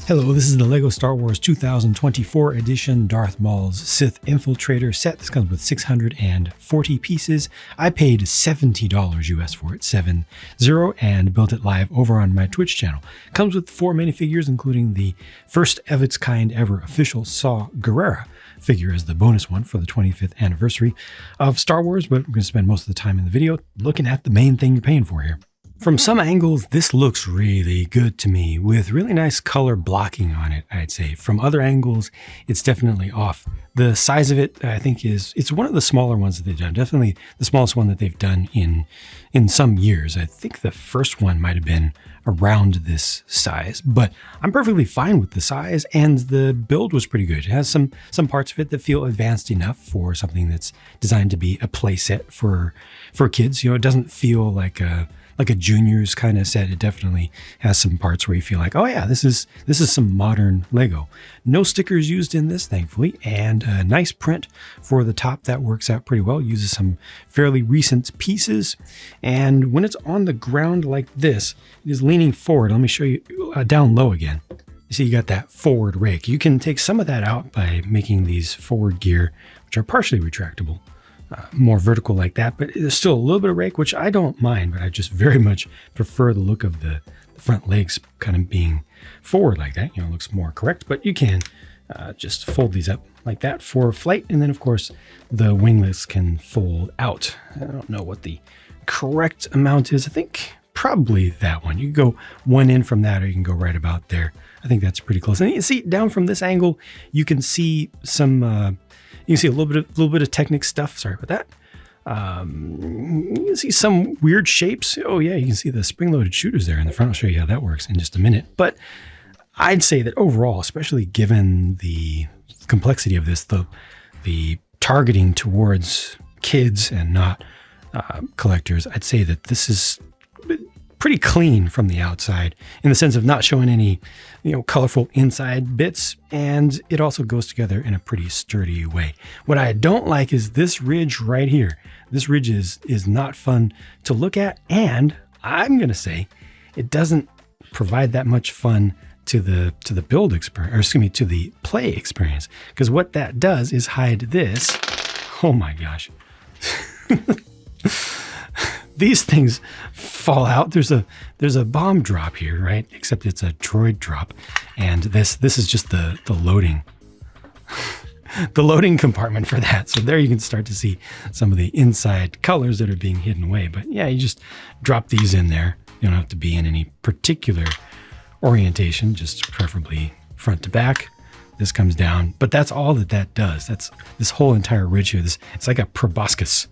Hello, this is the LEGO Star Wars 2024 edition Darth Maul's Sith Infiltrator set. This comes with 640 pieces. I paid $70 US for it, 70, and built it live over on my Twitch channel. Comes with 4 minifigures, including the first of its kind ever official Saw Gerrera figure as the bonus one for the 25th anniversary of Star Wars, but we're going to spend most of the time in the video looking at the main thing you're paying for here. From some angles, this looks really good to me, with really nice color blocking on it, I'd say. From other angles, it's definitely off. The size of it, I think, it's one of the smaller ones that they've done. Definitely the smallest one that they've done in some years. I think the first one might have been around this size, but I'm perfectly fine with the size, and the build was pretty good. It has some parts of it that feel advanced enough for something that's designed to be a play set for kids. You know, it doesn't feel like a juniors kind of set. It definitely has some parts where you feel like, oh yeah, this is some modern Lego. No stickers used in this, thankfully, and a nice print for the top that works out pretty well. Uses some fairly recent pieces, and when it's on the ground like this, it is leaning forward. Let me show you down low again. You see, you got that forward rake. You can take some of that out by making these forward gear, which are partially retractable, more vertical like that, but there's still a little bit of rake, which I don't mind, but I just very much prefer the look of the front legs kind of being forward like that. You know, it looks more correct, but you can just fold these up like that for flight. And then of course the winglets can fold out. I don't know what the correct amount is. I think probably that one. You can go one in from that, or you can go right about there. I think that's pretty close. And you see down from this angle, you can see some, you can see a little bit of Technic stuff. Sorry about that. You can see some weird shapes. Oh yeah, you can see the spring-loaded shooters there in the front. I'll show you how that works in just a minute. But I'd say that overall, especially given the complexity of this, the targeting towards kids and not collectors, I'd say that this is pretty clean from the outside, in the sense of not showing any, colorful inside bits, and it also goes together in a pretty sturdy way. What I don't like is this ridge right here. This ridge is not fun to look at, and I'm gonna say it doesn't provide that much fun to the build experience, or excuse me, to the play experience, because what that does is hide this. Oh my gosh. These things fall out. There's a bomb drop here, right? Except it's a droid drop, and this is just the loading the loading compartment for that. So there you can start to see some of the inside colors that are being hidden away. But yeah, you just drop these in there. You don't have to be in any particular orientation, just preferably front to back. This comes down, but that's all that does. That's this whole entire ridge here. It's like a proboscis.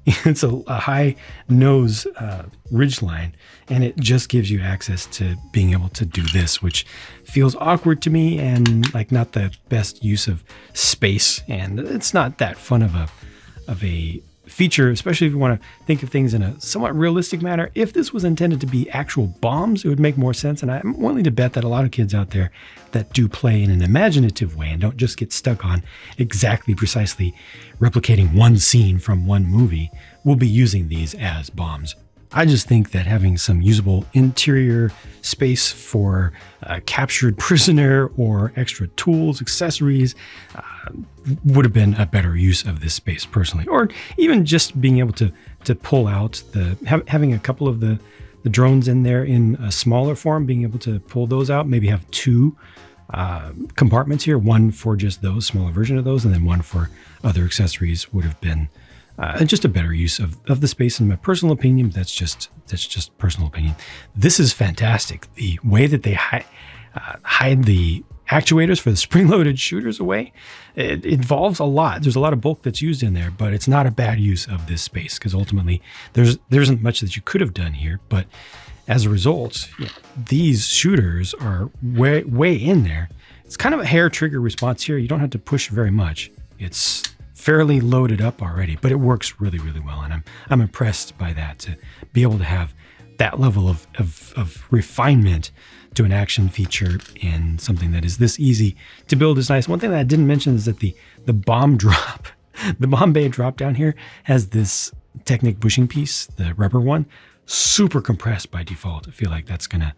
It's a high nose ridge line, and it just gives you access to being able to do this, which feels awkward to me and like not the best use of space. And it's not that fun of a feature, especially if you want to think of things in a somewhat realistic manner. If this was intended to be actual bombs, it would make more sense. And I'm willing to bet that a lot of kids out there that do play in an imaginative way and don't just get stuck on exactly precisely replicating one scene from one movie will be using these as bombs. I just think that having some usable interior space for a captured prisoner or extra tools, accessories, would have been a better use of this space personally. Or even just being able to pull out having a couple of the drones in there in a smaller form, being able to pull those out, maybe have 2 compartments here, one for just those, smaller version of those, and then one for other accessories would have been just a better use of the space, in my personal opinion. That's just personal opinion. This is fantastic. The way that they hide the actuators for the spring-loaded shooters away, it involves a lot. There's a lot of bulk that's used in there, but it's not a bad use of this space, because ultimately there isn't much that you could have done here. But as a result, these shooters are way in there. It's kind of a hair trigger response here. You don't have to push very much. It's fairly loaded up already, but it works really, really well. And I'm impressed by that, to be able to have that level of refinement to an action feature in something that is this easy to build is nice. One thing that I didn't mention is that the bomb drop, the bomb bay drop down here has this Technic bushing piece, the rubber one, super compressed by default. I feel like that's gonna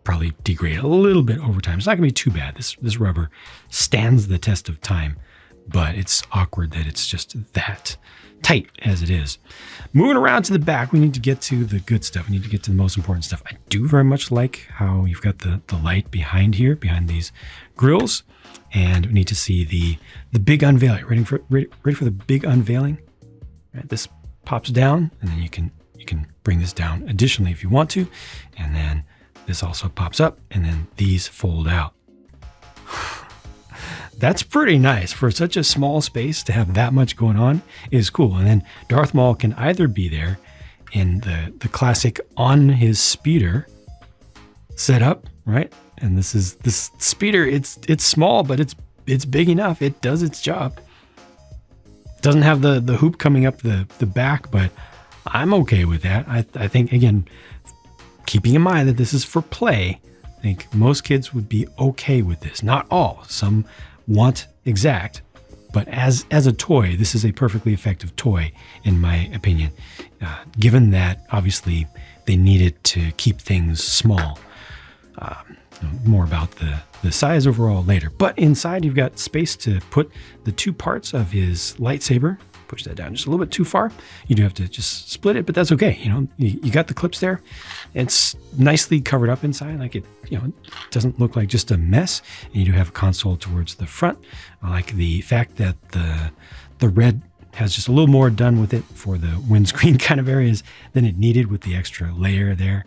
probably degrade a little bit over time. It's not gonna be too bad. This rubber stands the test of time, but it's awkward that it's just that tight as it is. Moving around to the back, we need to get to the good stuff. We need to get to the most important stuff. I do very much like how you've got the light behind here, behind these grills, and we need to see the big unveiling. Ready for the big unveiling? Right, this pops down, and then you can bring this down additionally if you want to, and then this also pops up, and then these fold out. That's pretty nice for such a small space to have that much going on is cool. And then Darth Maul can either be there in the classic on his speeder setup, right? And this speeder, it's small, but it's big enough. It does its job. Doesn't have the hoop coming up the back, but I'm okay with that. I think, again, keeping in mind that this is for play, I think most kids would be okay with this. Not all. Some want exact, but as a toy, this is a perfectly effective toy, in my opinion, given that obviously they needed to keep things small. More about the size overall later. But inside, you've got space to put the two parts of his lightsaber. Push that down just a little bit too far. You do have to just split it, but that's okay. You know, you got the clips there. It's nicely covered up inside. Like it doesn't look like just a mess. And you do have a console towards the front. I like the fact that the red has just a little more done with it for the windscreen kind of areas than it needed with the extra layer there.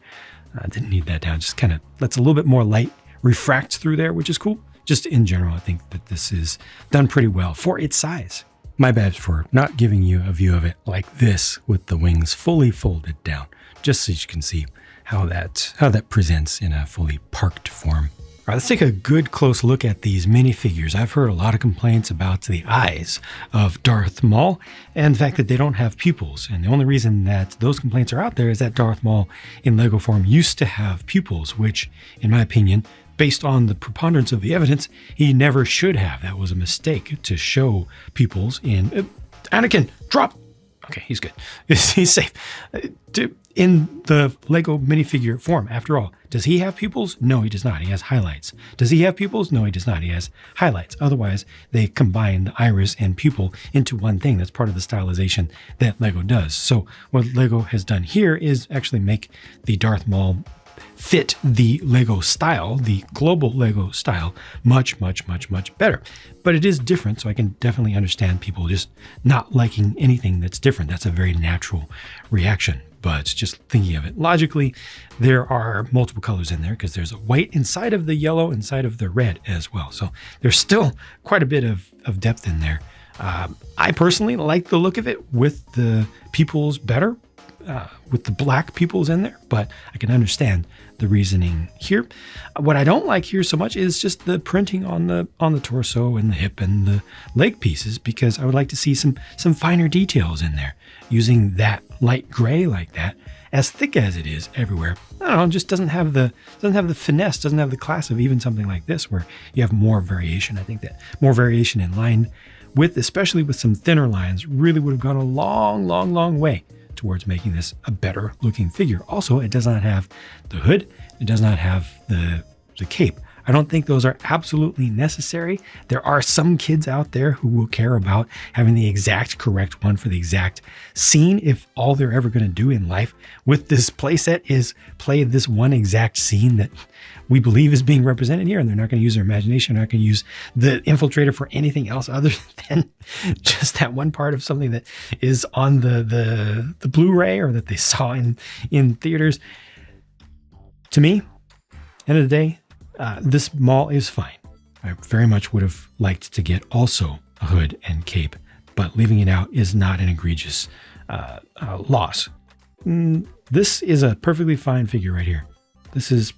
Didn't need that down. Just kind of lets a little bit more light refract through there, which is cool. Just in general, I think that this is done pretty well for its size. My bad for not giving you a view of it like this with the wings fully folded down, just so you can see how that presents in a fully parked form. All right, let's take a good close look at these minifigures. I've heard a lot of complaints about the eyes of Darth Maul and the fact that they don't have pupils. And the only reason that those complaints are out there is that Darth Maul in Lego form used to have pupils, which, in my opinion, based on the preponderance of the evidence, he never should have. That was a mistake to show pupils in... Anakin, drop! Okay, he's good. He's safe. In the Lego minifigure form, after all, does he have pupils? No, he does not. He has highlights. Does he have pupils? No, he does not. He has highlights. Otherwise, they combine the iris and pupil into one thing. That's part of the stylization that Lego does. So what Lego has done here is actually make the Darth Maul fit the Lego style, the global Lego style, much, much, much, much better. But it is different, so I can definitely understand people just not liking anything that's different. That's a very natural reaction. But just thinking of it logically, there are multiple colors in there because there's a white inside of the yellow, inside of the red as well. So there's still quite a bit of depth in there. I personally like the look of it with the pupils better, with the black pupils in there, but I can understand the reasoning here. What I don't like here so much is just the printing on the torso and the hip and the leg pieces, because I would like to see some finer details in there. Using that light gray like that, as thick as it is everywhere, I don't know, just doesn't have the finesse, doesn't have the class of even something like this where you have more variation. I think that more variation in line width, especially with some thinner lines, really would have gone a long, long, long way towards making this a better looking figure. Also, it does not have the hood. It does not have the cape. I don't think those are absolutely necessary. There are some kids out there who will care about having the exact correct one for the exact scene if all they're ever going to do in life with this playset is play this one exact scene that we believe is being represented here, and they're not going to use their imagination, they're not going to use the Infiltrator for anything else other than just that one part of something that is on the Blu-ray or that they saw in theaters. To me, end of the day, this Maul is fine. I very much would have liked to get also a hood and cape, but leaving it out is not an egregious loss. This is a perfectly fine figure right here. This is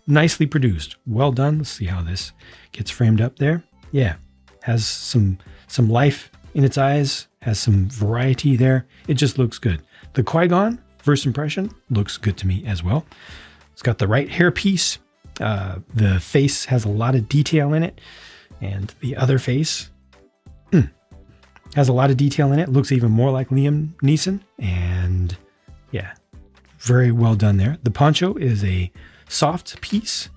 nicely produced. Well done. Let's see how this gets framed up there. Yeah, has some life in its eyes, has some variety there. It just looks good. The Qui-Gon, first impression, looks good to me as well. It's got the right hairpiece. The face has a lot of detail in it, and the other face has a lot of detail in it. Looks even more like Liam Neeson, and yeah, very well done there. The poncho is a soft piece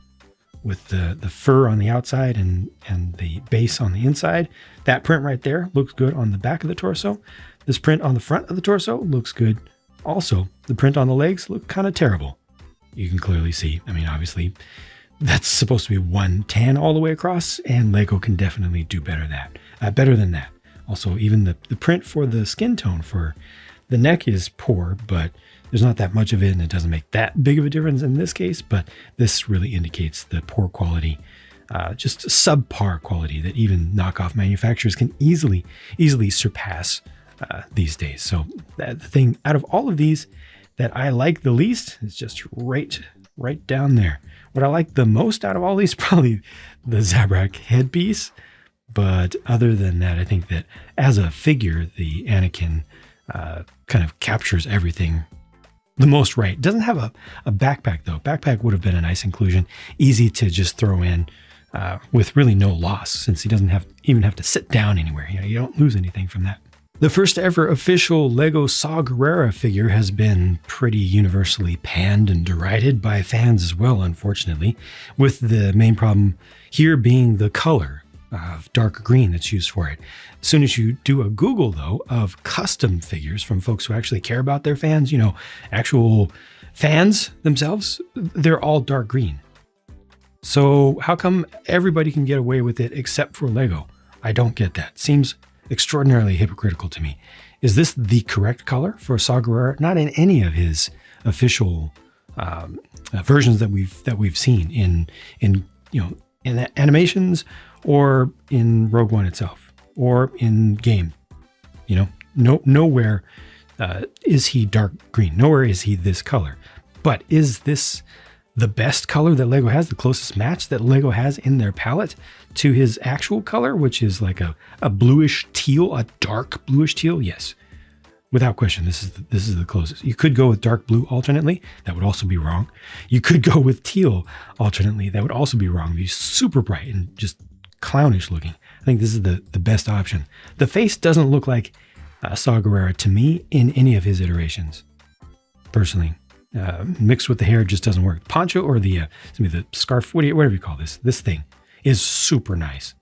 with the fur on the outside and the base on the inside. That print right there looks good on the back of the torso. This print on the front of the torso looks good. Also, the print on the legs look kind of terrible. You can clearly see, I mean, obviously, that's supposed to be one tan all the way across, and Lego can definitely do better than that. Also, even the print for the skin tone for the neck is poor, but there's not that much of it, and it doesn't make that big of a difference in this case, but this really indicates the poor quality, just subpar quality that even knockoff manufacturers can easily surpass these days. So the thing out of all of these that I like the least is just right down there. What I like the most out of all these, probably the Zabrak headpiece. But other than that, I think that as a figure, the Anakin kind of captures everything the most right. Doesn't have a backpack though. Backpack would have been a nice inclusion, easy to just throw in with really no loss, since he doesn't even have to sit down anywhere. You don't lose anything from that. The first ever official Lego Saw Gerrera figure has been pretty universally panned and derided by fans as well, unfortunately, with the main problem here being the color of dark green that's used for it. As soon as you do a Google, though, of custom figures from folks who actually care about their fans, actual fans themselves, they're all dark green. So how come everybody can get away with it except for Lego? I don't get that. Seems extraordinarily hypocritical to me. Is this the correct color for Saw Gerrera? Not in any of his official versions that we've seen in animations or in Rogue One itself or in game. Nowhere is he dark green. Nowhere is he this color. But is this the best color that Lego has, the closest match that Lego has in their palette to his actual color, which is like a bluish teal, a dark bluish teal? Yes, without question, this is the closest. You could go with dark blue alternately. That would also be wrong. You could go with teal alternately. That would also be wrong. It'd be super bright and just clownish looking. I think this is the best option. The face doesn't look like Saw Gerrera to me in any of his iterations, personally. Mixed with the hair just doesn't work. Poncho or the scarf, whatever you call this thing is super nice.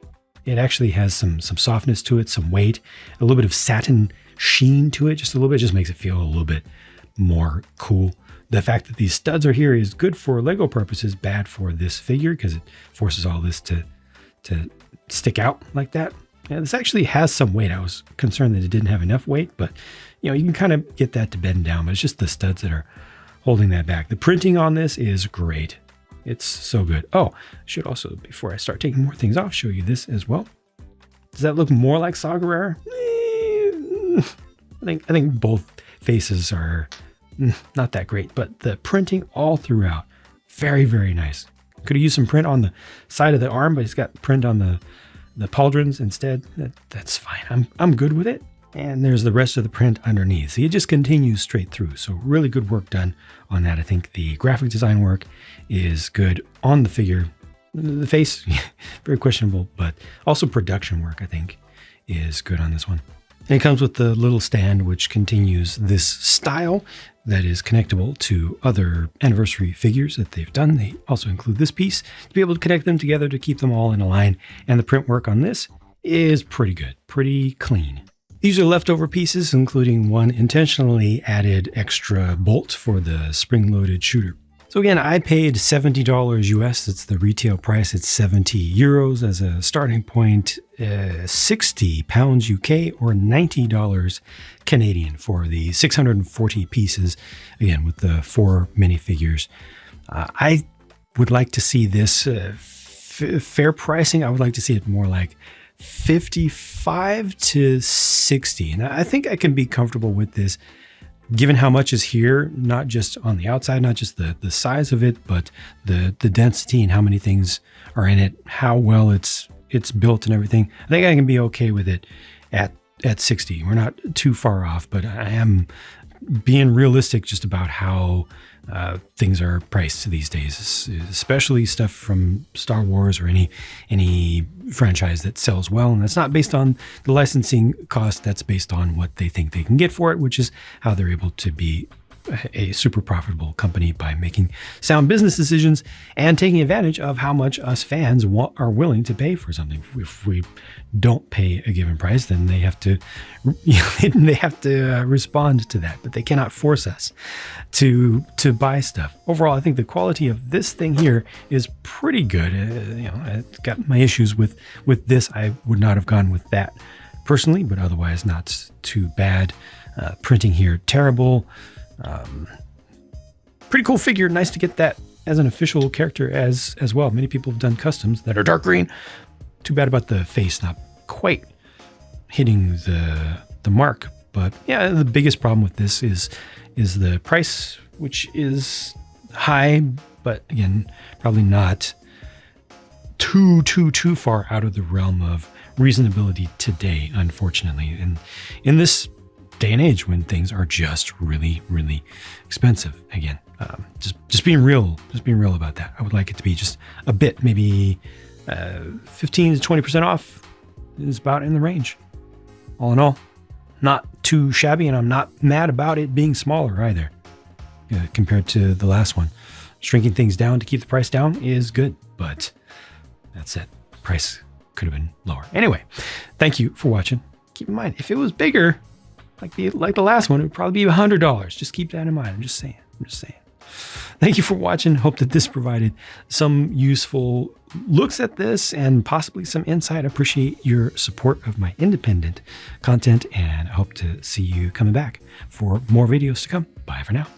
It actually has some softness to it, some weight, a little bit of satin sheen to it, just a little bit, just makes it feel a little bit more cool. The fact that these studs are here is good for Lego purposes, bad for this figure because it forces all this to stick out like that. Yeah, this actually has some weight. I was concerned that it didn't have enough weight, but you can kind of get that to bend down, but it's just the studs that are holding that back. The printing on this is great. It's so good. Oh, I should also, before I start taking more things off, show you this as well. Does that look more like Saw Gerrera? I think both faces are not that great, but the printing all throughout, very, very nice. Could have used some print on the side of the arm, but it's got print on the pauldrons instead. That's fine. I'm good with it. And there's the rest of the print underneath. See, it just continues straight through. So really good work done on that. I think the graphic design work is good on the figure. The face, very questionable, but also production work, I think, is good on this one. And it comes with the little stand, which continues this style that is connectable to other anniversary figures that they've done. They also include this piece to be able to connect them together to keep them all in a line. And the print work on this is pretty good, pretty clean. These are leftover pieces, including one intentionally added extra bolt for the spring-loaded shooter. So again, I paid $70 US. That's the retail price. It's 70 euros as a starting point, 60 pounds UK or $90 Canadian for the 640 pieces, again, with the 4 minifigures. I would like to see this fair pricing. I would like to see it more like 55 to 60. And I think I can be comfortable with this, given how much is here, not just on the outside, not just the size of it, but the density and how many things are in it, how well it's built and everything. I think I can be okay with it at 60. We're not too far off, but I am being realistic just about how things are priced these days, especially stuff from Star Wars or any franchise that sells well. And that's not based on the licensing cost. That's based on what they think they can get for it, which is how they're able to be a super profitable company by making sound business decisions and taking advantage of how much us fans are willing to pay for something. If we don't pay a given price, then they have to respond to that, but they cannot force us to buy stuff. Overall, I think the quality of this thing here is pretty good. It's got my issues with this. I would not have gone with that personally, but otherwise not too bad. Printing here, terrible. Pretty cool figure. Nice to get that as an official character as well. Many people have done customs that are dark green. Too bad about the face not quite hitting the mark. But yeah, the biggest problem with this is the price, which is high, but again, probably not too far out of the realm of reasonability today, unfortunately. And in this day and age when things are just really expensive, again, just being real about that. I would like it to be just a bit, maybe 15 to 20% off is about in the range. All in all, not too shabby, and I'm not mad about it being smaller either compared to the last one. Shrinking things down to keep the price down is good, but that's it. Price could have been lower. Anyway, thank you for watching. Keep in mind, if it was bigger, like the last one, it would probably be $100. Just keep that in mind. I'm just saying. Thank you for watching. Hope that this provided some useful looks at this and possibly some insight. I appreciate your support of my independent content, and I hope to see you coming back for more videos to come. Bye for now.